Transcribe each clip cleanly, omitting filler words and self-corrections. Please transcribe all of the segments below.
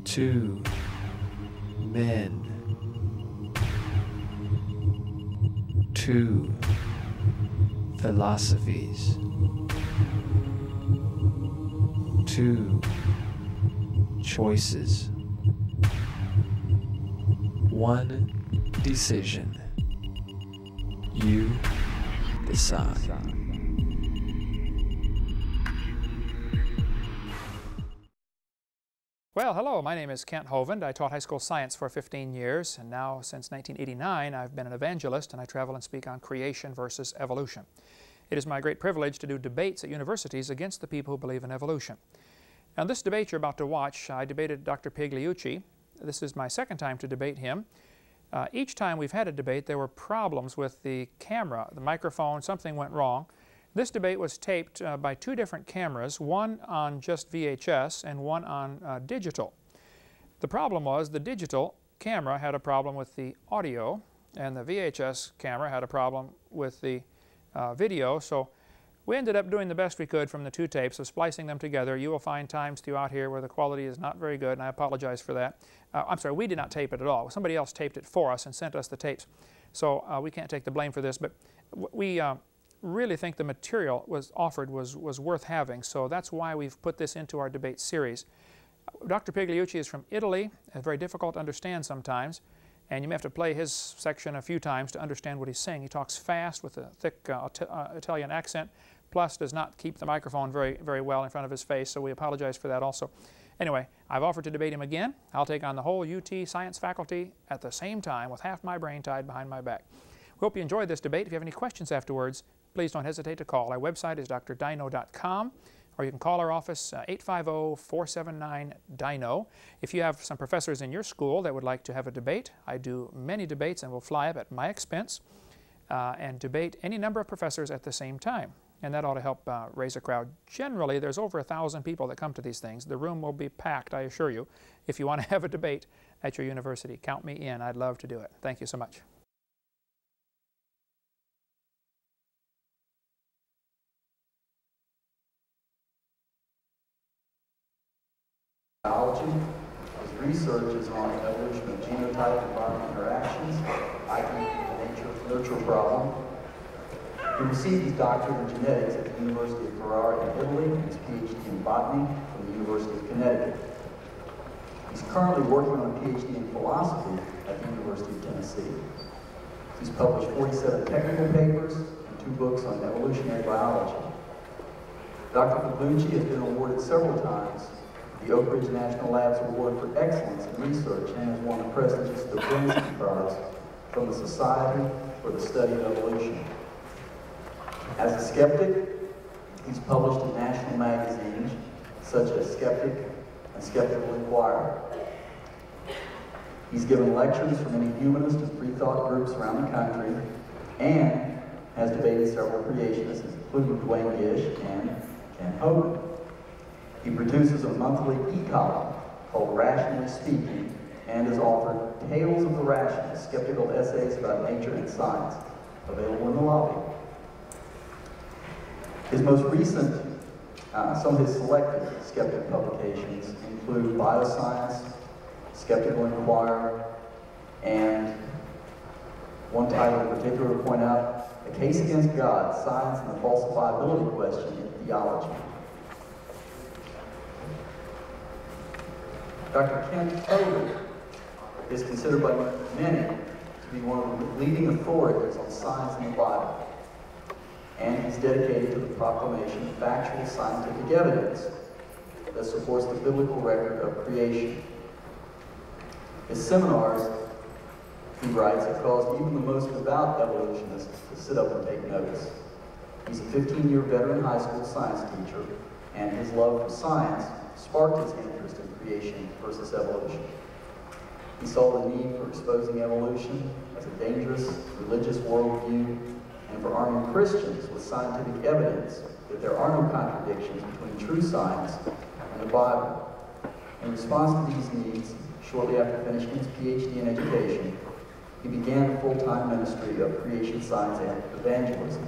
Two men. Two philosophies. Two choices. One decision. You decide. Well, hello, my name is Kent Hovind. I taught high school science for 15 years, and now since 1989 I've been an evangelist, and I travel and speak on creation versus evolution. It is my great privilege to do debates at universities against the people who believe in evolution. Now, this debate you're about to watch, I debated Dr. Pigliucci. This is my second time to debate him. Each time we've had a debate, there were problems with the camera, the microphone, something went wrong. This debate was taped by two different cameras, one on just VHS and one on digital. The problem was the digital camera had a problem with the audio, and the VHS camera had a problem with the video, so we ended up doing the best we could from the two tapes of splicing them together. You will find times throughout here where the quality is not very good, and I apologize for that. I'm sorry, we did not tape it at all. Somebody else taped it for us and sent us the tapes. So we can't take the blame for this, but we really think the material offered was worth having, so that's why we've put this into our debate series. Dr. Pigliucci is from Italy, very difficult to understand sometimes, and you may have to play his section a few times to understand what he's saying. He talks fast with a thick Italian accent, plus does not keep the microphone very well in front of his face, so we apologize for that also. Anyway, I've offered to debate him again. I'll take on the whole UT science faculty at the same time with half my brain tied behind my back. We hope you enjoyed this debate. If you have any questions afterwards, please don't hesitate to call. Our website is drdino.com, or you can call our office 850-479-DINO. If you have some professors in your school that would like to have a debate, I do many debates and will fly up at my expense and debate any number of professors at the same time. And that ought to help raise a crowd. Generally, there's over 1,000 people that come to these things. The room will be packed, I assure you, if you want to have a debate at your university. Count me in. I'd love to do it. Thank you so much. Biology. His research is on evolution of genotype-environment interactions, IQ, the nature-nurture problem. He received his doctorate in genetics at the University of Ferrara in Italy and his PhD in botany from the University of Connecticut. He's currently working on a PhD in philosophy at the University of Tennessee. He's published 47 technical papers and 2 books on evolutionary biology. Dr. Pigliucci has been awarded several times the Oak Ridge National Labs Award for Excellence in Research and has won the prestigious Botany Prize from the Society for the Study of Evolution. As a skeptic, he's published in national magazines such as Skeptic and Skeptical Inquirer. He's given lectures for many humanist and free thought groups around the country and has debated several creationists, including Dwayne Gish and Ken Hovind. He produces a monthly e-column called Rationally Speaking and has authored Tales of the Rationalist, skeptical essays about nature and science, available in the lobby. His most recent, some of his selected skeptic publications include Bioscience, Skeptical Inquirer, and one title in particular to point out, A Case Against God, Science and the Falsifiability Question in Theology. Dr. Kent Hovind is considered by many to be one of the leading authorities on science in the Bible, and he's dedicated to the proclamation of factual scientific evidence that supports the biblical record of creation. His seminars, he writes, have caused even the most devout evolutionists to sit up and take notice. He's a 15-year veteran high school science teacher, and his love for science sparked his interest in creation versus evolution. He saw the need for exposing evolution as a dangerous religious worldview and for arming Christians with scientific evidence that there are no contradictions between true science and the Bible. In response to these needs, shortly after finishing his PhD in education, he began a full-time ministry of creation science and evangelism.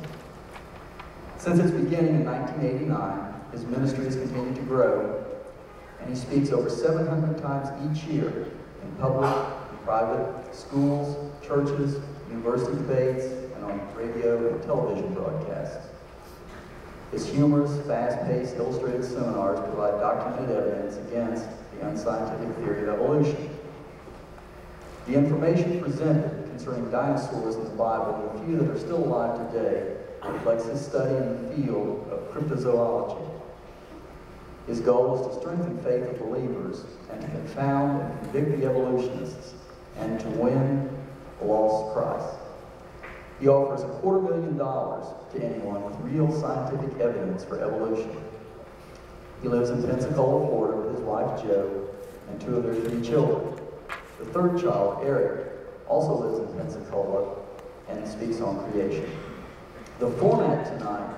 Since its beginning in 1989, his ministry has continued to grow, and he speaks over 700 times each year in public and private schools, churches, university debates, and on radio and television broadcasts. His humorous, fast-paced, illustrated seminars provide documented evidence against the unscientific theory of evolution. The information presented concerning dinosaurs in the Bible, and the few that are still alive today, reflects his study in the field of cryptozoology. His goal is to strengthen faith of believers and to confound and convict the evolutionists and to win the lost Christ. He offers $250,000 to anyone with real scientific evidence for evolution. He lives in Pensacola, Florida with his wife Jo and 2 of their 3 children. The 3rd child, Eric, also lives in Pensacola and speaks on creation. The format tonight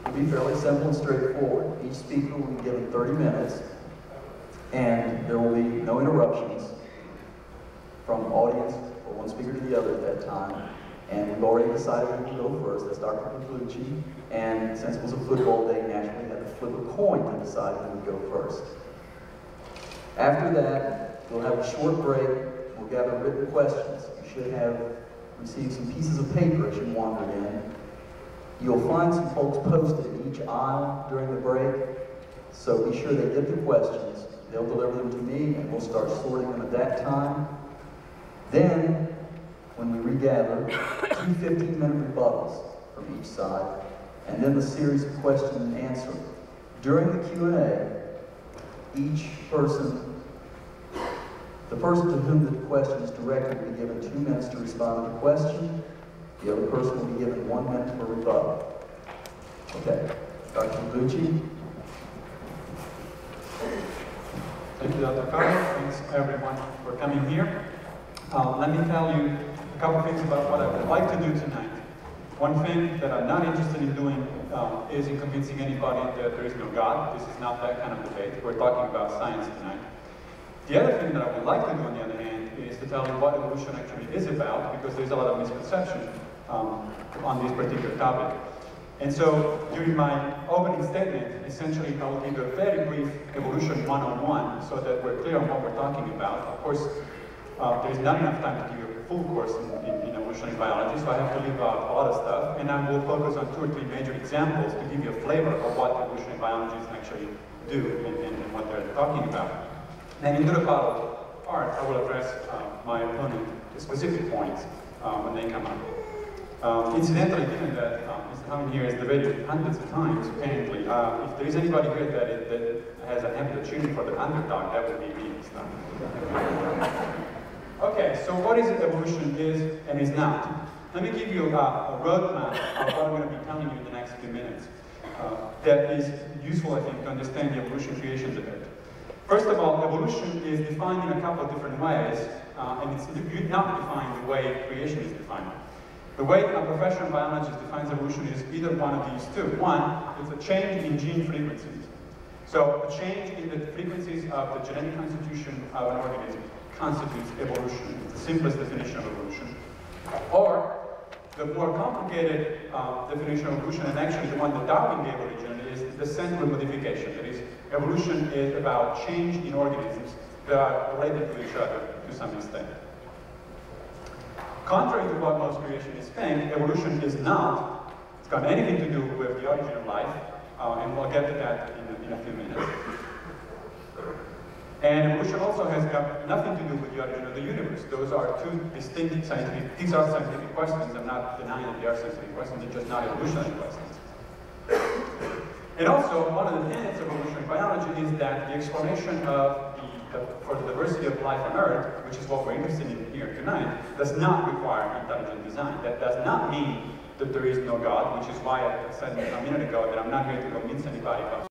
will be fairly simple and straightforward. Each speaker will be given 30 minutes, and there will be no interruptions from audience or one speaker to the other at that time. And we've already decided who will go first. That's Dr. Pavlucci. And since it was a football day, naturally had to flip a coin to decide who would go first. After that, we'll have a short break. We'll gather written questions. You should have received some pieces of paper as you wandered in. You'll find some folks posted in each aisle during the break, so be sure they get the questions. They'll deliver them to me, and we'll start sorting them at that time. Then, when we regather, 2 15-minute rebuttals from each side, and then the series of question and answer. During the Q&A, each person, the person to whom the question is directed will be given 2 minutes to respond to the question. The other person will be given 1 minute for rebuttal. Okay, Dr. Pavlucci. Thank you, Dr. Carter. Thanks, everyone, for coming here. Let me tell you a couple things about what I would like to do tonight. One thing that I'm not interested in doing is in convincing anybody that there is no God. This is not that kind of debate. We're talking about science tonight. The other thing that I would like to do, on the other hand, is to tell you what evolution actually is about, because there's a lot of misconception on this particular topic. And so, during my opening statement, essentially I will give a very brief evolution 101 so that we're clear on what we're talking about. Of course, there's not enough time to give you a full course in evolutionary biology, so I have to leave out a lot of stuff, and I will focus on 2 or 3 major examples to give you a flavor of what evolutionary biologists actually do and what they're talking about. And in the rebuttal part, I will address my opponent specific points when they come up. Incidentally, given that Mr. Hammond here has debated hundreds of times, apparently, if there is anybody here that has a habit of cheering for the underdog, that would be me. Okay, so what is evolution is and is not? Let me give you a roadmap of what I'm going to be telling you in the next few minutes that is useful, I think, to understand the evolution-creation debate. First of all, evolution is defined in a couple of different ways, and it's not defined the way creation is defined. The way a professional biologist defines evolution is either one of these 2. One, it's a change in gene frequencies. So, a change in the frequencies of the genetic constitution of an organism constitutes evolution. It's the simplest definition of evolution. Or, the more complicated definition of evolution, and actually the one that Darwin gave originally, is the central modification. That is, evolution is about change in organisms that are related to each other to some extent. Contrary to what most creationists think, evolution is not, it's got anything to do with the origin of life, and we'll get to that in a few minutes. And evolution also has got nothing to do with the origin of the universe. Those are 2 distinct scientific, these are scientific questions. I'm not denying that they are scientific questions, they're just not evolutionary questions. And also, one of the tenets of evolutionary biology is that the explanation of for the diversity of life on Earth, which is what we're interested in here tonight, does not require intelligent design. That does not mean that there is no God, which is why I said a minute ago that I'm not here to convince anybody about